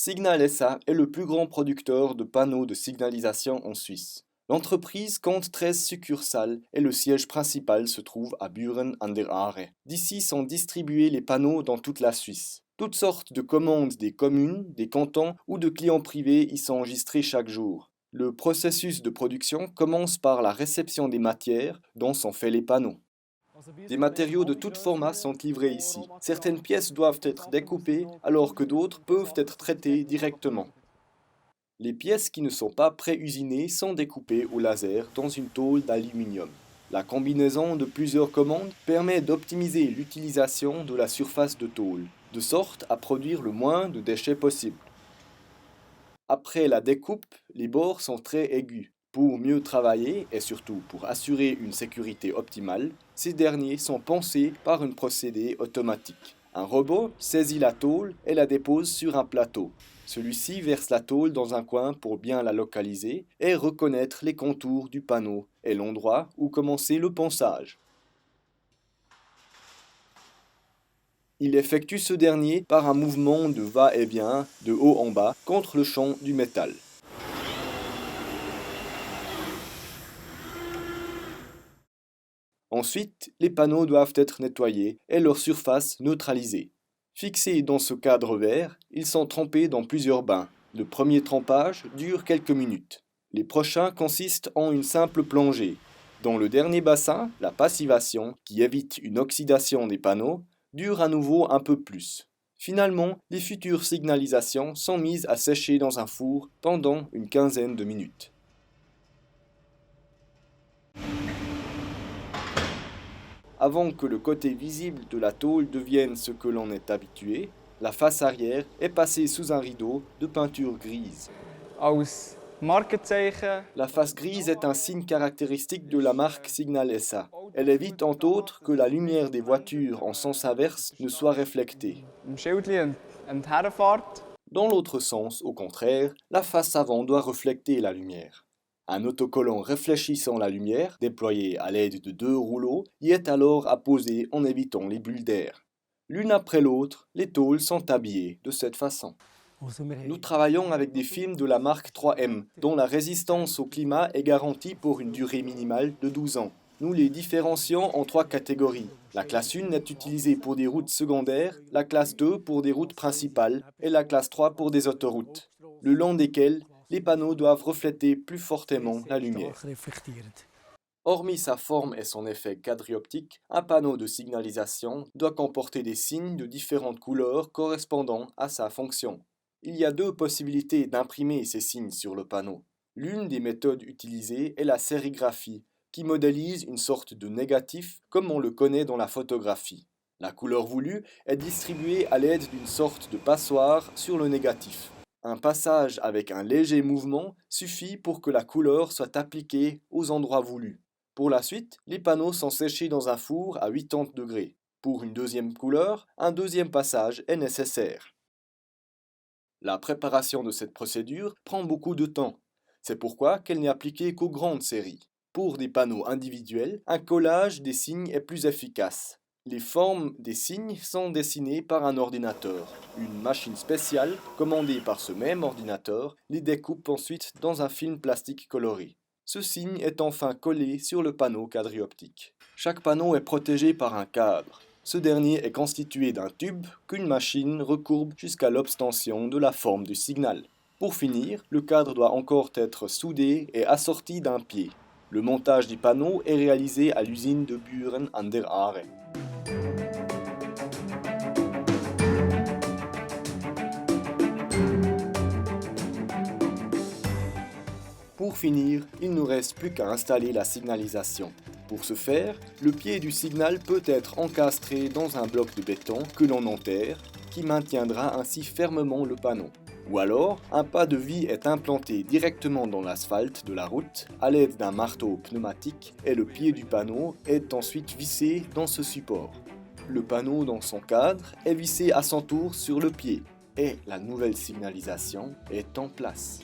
Signal SA est le plus grand producteur de panneaux de signalisation en Suisse. L'entreprise compte 13 succursales et le siège principal se trouve à Büren an der Aare. D'ici sont distribués les panneaux dans toute la Suisse. Toutes sortes de commandes des communes, des cantons ou de clients privés y sont enregistrées chaque jour. Le processus de production commence par la réception des matières dont sont faits les panneaux. Des matériaux de tout format sont livrés ici. Certaines pièces doivent être découpées alors que d'autres peuvent être traitées directement. Les pièces qui ne sont pas pré-usinées sont découpées au laser dans une tôle d'aluminium. La combinaison de plusieurs commandes permet d'optimiser l'utilisation de la surface de tôle, de sorte à produire le moins de déchets possible. Après la découpe, les bords sont très aigus. Pour mieux travailler et surtout pour assurer une sécurité optimale, ces derniers sont poncés par un procédé automatique. Un robot saisit la tôle et la dépose sur un plateau. Celui-ci verse la tôle dans un coin pour bien la localiser et reconnaître les contours du panneau et l'endroit où commencer le ponçage. Il effectue ce dernier par un mouvement de va-et-vient de haut en bas contre le champ du métal. Ensuite, les panneaux doivent être nettoyés et leur surface neutralisée. Fixés dans ce cadre vert, ils sont trempés dans plusieurs bains. Le premier trempage dure quelques minutes. Les prochains consistent en une simple plongée. Dans le dernier bassin, la passivation, qui évite une oxydation des panneaux, dure à nouveau un peu plus. Finalement, les futures signalisations sont mises à sécher dans un four pendant une quinzaine de minutes. Avant que le côté visible de la tôle devienne ce que l'on est habitué, la face arrière est passée sous un rideau de peinture grise. Als Markenzeichen. La face grise est un signe caractéristique de la marque Signal SA. Elle évite entre autres que la lumière des voitures en sens inverse ne soit réflectée. Schildchen en die Herrenfahrt. Dans l'autre sens, au contraire, la face avant doit refléter la lumière. Un autocollant réfléchissant la lumière, déployé à l'aide de 2 rouleaux, y est alors apposé en évitant les bulles d'air. L'une après l'autre, les tôles sont habillées de cette façon. Nous travaillons avec des films de la marque 3M, dont la résistance au climat est garantie pour une durée minimale de 12 ans. Nous les différencions en 3 catégories. La classe 1 est utilisée pour des routes secondaires, la classe 2 pour des routes principales et la classe 3 pour des autoroutes, le long desquelles les panneaux doivent refléter plus fortement la lumière. Hormis sa forme et son effet quadrioptique, un panneau de signalisation doit comporter des signes de différentes couleurs correspondant à sa fonction. Il y a 2 possibilités d'imprimer ces signes sur le panneau. L'une des méthodes utilisées est la sérigraphie, qui modélise une sorte de négatif comme on le connaît dans la photographie. La couleur voulue est distribuée à l'aide d'une sorte de passoire sur le négatif. Un passage avec un léger mouvement suffit pour que la couleur soit appliquée aux endroits voulus. Pour la suite, les panneaux sont séchés dans un four à 80 degrés. Pour une deuxième couleur, un deuxième passage est nécessaire. La préparation de cette procédure prend beaucoup de temps. C'est pourquoi qu'elle n'est appliquée qu'aux grandes séries. Pour des panneaux individuels, un collage des signes est plus efficace. Les formes des signes sont dessinées par un ordinateur. Une machine spéciale, commandée par ce même ordinateur, les découpe ensuite dans un film plastique coloré. Ce signe est enfin collé sur le panneau quadrioptique. Chaque panneau est protégé par un cadre. Ce dernier est constitué d'un tube qu'une machine recourbe jusqu'à l'obtention de la forme du signal. Pour finir, le cadre doit encore être soudé et assorti d'un pied. Le montage du panneau est réalisé à l'usine de Büren an der Aare. Pour finir, il ne reste plus qu'à installer la signalisation. Pour ce faire, le pied du signal peut être encastré dans un bloc de béton que l'on enterre, qui maintiendra ainsi fermement le panneau. Ou alors, un pas de vie est implanté directement dans l'asphalte de la route à l'aide d'un marteau pneumatique et le pied du panneau est ensuite vissé dans ce support. Le panneau dans son cadre est vissé à son tour sur le pied et la nouvelle signalisation est en place.